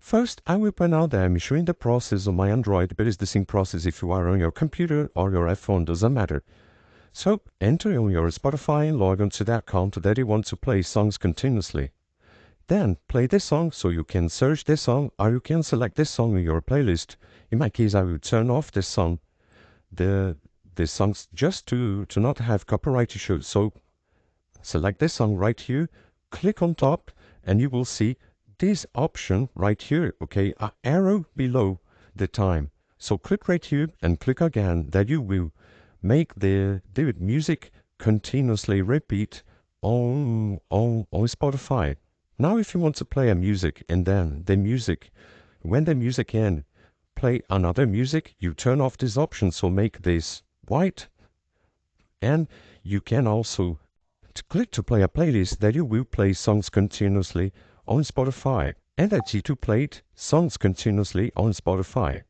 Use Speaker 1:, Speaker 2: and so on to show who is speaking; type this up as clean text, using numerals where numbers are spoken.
Speaker 1: First, I will point out that I'm showing the process on my Android, but it's the same process if you are on your computer or your iPhone, doesn't matter. So, enter on your Spotify and log on to that account that you want to play songs continuously. Then, play this song so you can search this song or you can select this song in your playlist. In my case, I will turn off this song, the songs just to not have copyright issues. So, select this song right here, click on top, and you will see this option right here, okay, an arrow below the time. So click right here and click again, that you will make the music continuously repeat on Spotify. Now if you want to play a music and then the music, when the music ends, play another music, you turn off this option, so make this white, and you can also click to play a playlist that you will play songs continuously on Spotify, and that's it to play songs continuously on Spotify.